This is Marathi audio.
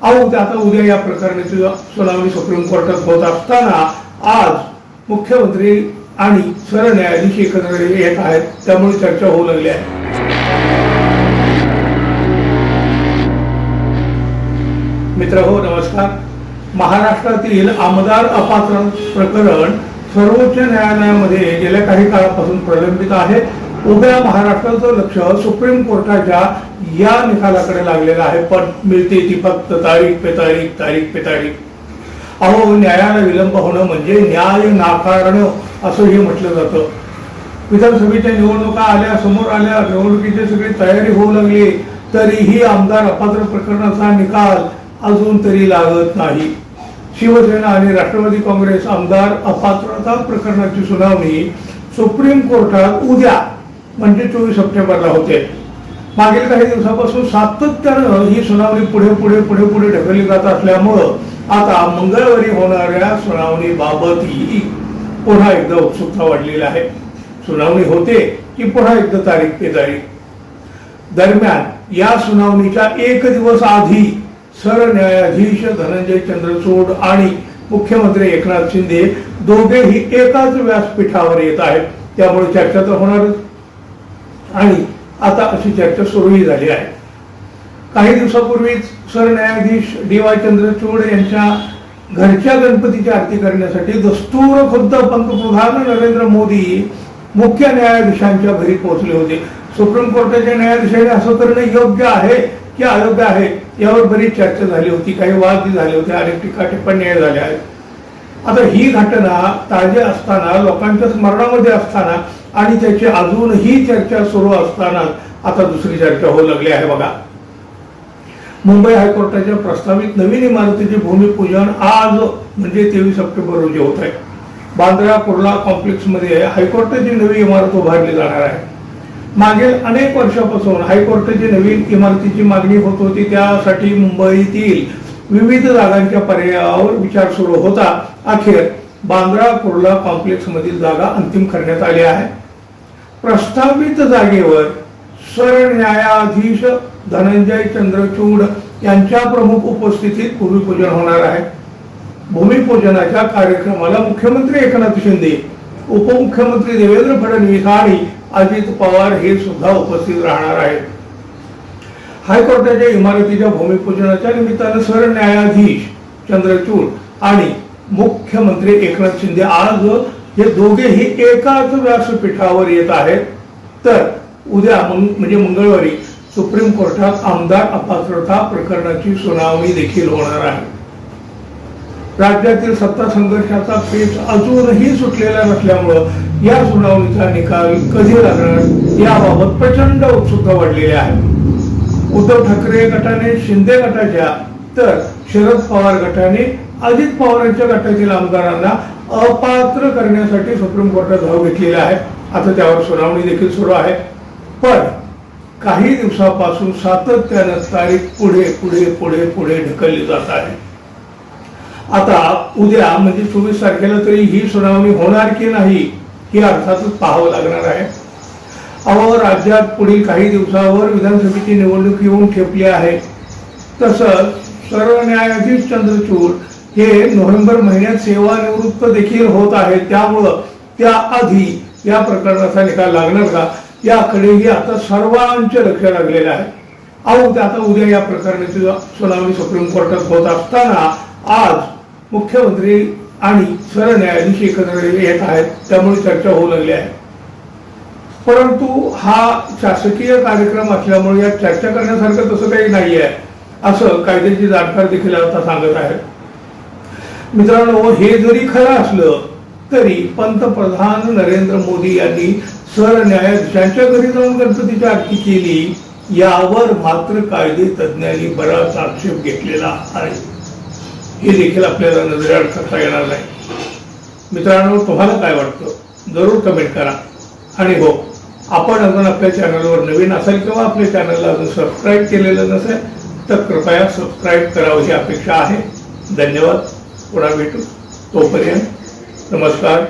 आता उद्या या प्रकरणाची सुनावणी सुप्रीम कोर्टात होत असताना आज मुख्यमंत्री आणि सरन्यायाधीश एकत्र येत आहेत, त्यामुळे चर्चा होऊ लागली आहे. मित्रहो नमस्कार. महाराष्ट्रातील आमदार अपात्र प्रकरण सर्वोच्च न्यायालयामध्ये गेल्या काही काळापासून प्रलंबित आहे. उद्या महाराष्ट्राचं लक्ष सुप्रीम कोर्टाच्या या निकालाकडे लागलेलं आहे. पण मिळते ती फक्त तारीख पे तारीख. अहो, न्यायाला विलंब होणं म्हणजे न्याय नाकारणं असंही म्हटलं जातं. विधानसभेच्या निवडणुका आल्या, समोर आल्या, निवडणुकीची सगळी तयारी होऊ लागली, तरीही आमदार अपात्र प्रकरणाचा निकाल अजून तरी लागत नाही. शिवसेना आणि राष्ट्रवादी काँग्रेस आमदार अपात्रता प्रकरणाची सुनावणी सुप्रीम कोर्टात उद्या म्हणजे 24 सप्टेंबरला होते. मागील काही दिवसापासून सातत्यानं ही सुनावणी पुढे ढकलली जात असल्यामुळं आता मंगळवारी होणाऱ्या सुनावणीबाबतही पुन्हा एकदा उत्सुकता वाढलेली आहे. सुनावणी होते की पुन्हा एकदा तारीख पे तारीख. दरम्यान या सुनावणीच्या एक दिवस आधी सरन्यायाधीश धनंजय चंद्रचूड आणि मुख्यमंत्री एकनाथ शिंदे दोघेही एकाच व्यासपीठावर येत आहेत. त्यामुळे चर्चा तर होणारच आणि आता अशी चर्चा सुरूही झाली आहे. काही दिवसापूर्वीच सरन्यायाधीश DY चंद्रचूड यांच्या घरच्या गणपतीची आरती करण्यासाठी दस्तूर खुद्द पंतप्रधान नरेंद्र मोदी मुख्य न्यायाधीशांच्या घरी पोहोचले होते. सुप्रीम कोर्टाच्या न्यायाधीशांनी असं करणं योग्य आहे की अयोग्य आहे यावर बरीच चर्चा झाली होती, काही वाद झाले होते, अनेक टीका टिप्पण्या झाल्या आहेत. आता ही घटना ताजी असताना, लोकांच्या स्मरणामध्ये असताना आणि त्याची अजूनही चर्चा सुरू असताना आता दुसरी चर्चा होऊ लागली आहे. बघा, मुंबई हायकोर्टाच्या प्रस्तावित नवीन इमारतीचे भूमिपूजन आज म्हणजे 23 सप्टेंबर रोजी होत आहे. बांद्रा कुर्ला कॉम्प्लेक्स मध्ये हायकोर्टाची नवी इमारत उभारली जाणार आहे. मागील अनेक वर्षापासून हायकोर्टाची नवीन इमारतीची मागणी होत होती. त्यासाठी मुंबईतील विविध जागांच्या पर्यायावर विचार सुरू होता. अखेर बांद्रा कुर्ला कॉम्प्लेक्स मधील जागा अंतिम करण्यात आली आहे. प्रस्तावित जागेवर सरन्यायाधीश धनंजय चंद्रचूड यांच्या प्रमुख उपस्थितीत भूमिपूजन होणार आहे. भूमिपूजनाच्या कार्यक्रमाला मुख्यमंत्री एकनाथ शिंदे, उपमुख्यमंत्री देवेंद्र फडणवीस आणि अजित पवार हे सुद्धा उपस्थित राहणार आहेत. हायकोर्टाच्या इमारतीच्या भूमिपूजनाच्या निमित्तानं सरन्यायाधीश चंद्रचूड आणि मुख्यमंत्री एकनाथ शिंदे आज हे दोघेही एकाच व्यासपीठावर येत आहेत. तर उद्या म्हणजे मंगळवारी सुप्रीम कोर्टात आमदार अपात्रता प्रकरणाची सुनावणी देखील होणार आहे. राज्यातील सत्ता संघर्षाचा पेच अजूनही सुटलेला नसल्यामुळं या सुनावणीचा निकाल कधी लागणार याबाबत प्रचंड उत्सुकता वाढलेली आहे. उद्धव ठाकरे गटाने शिंदे गटाच्या तर शरद पवार गटाने अजित पवारांच्या गटातील आमदारांना अपात्र करण्यासाठी सुप्रीम कोर्टात धाव घेतलेली आहे. आता त्यावर सुनावणी देखील सुरू आहे. पण काही दिवसापासून सातत्यानं तारीख पुढे ढकलली जात आहे. आता उद्या म्हणजे 24 तारखेला तरी ही सुनावणी होणार की नाही हे अर्थातच पाहावं लागणार आहे. अहो, राज्यात पुढील काही दिवसावर विधानसभेची निवडणूक येऊन ठेपली आहे. तसंच सरन्यायाधीश चंद्रचूड हे नोव्हेंबर महिन्यात सेवानिवृत्त देखील होत आहेत. त्यामुळं त्याआधी या प्रकरणाचा निकाल लागणार का याकडेही आता सर्वांचे लक्ष लागलेलं आहे. अहो, आता उद्या या प्रकरणाची सुनावणी सुप्रीम कोर्टात होत असताना आज मुख्यमंत्री आणि सरन्यायाधीश एकत्र येत आहेत, त्यामुळे चर्चा होऊ लागली आहे. परंतु हा शासकीय कार्यक्रम असल्यामुळे या चर्चा करण्यासारखं तसं काही नाही आहे असं कायद्याचे जाणकार देखील आता सांगत आहेत. मित्रांनो, हे जरी खरं असलं तरी पंतप्रधान नरेंद्र मोदी यांनी सरन्यायाधीशांच्या घरी जाऊन गणपतीची आरती केली यावर मात्र कायदे तज्ञांनी बराच आक्षेप घेतलेला आहे. हे देखील आपल्याला नजरेआड करता येणार नाही. मित्रांनो, तुम्हाला काय वाटतं जरूर कमेंट करा. आणि हो, आपण अजून आपल्या चॅनलवर नवीन असाल किंवा आपल्या चॅनलला अजून सबस्क्राईब केलेलं नसेल तर कृपया सबस्क्राईब करावं ही अपेक्षा आहे. धन्यवाद. पुन्हा भेटू. तोपर्यंत नमस्कार.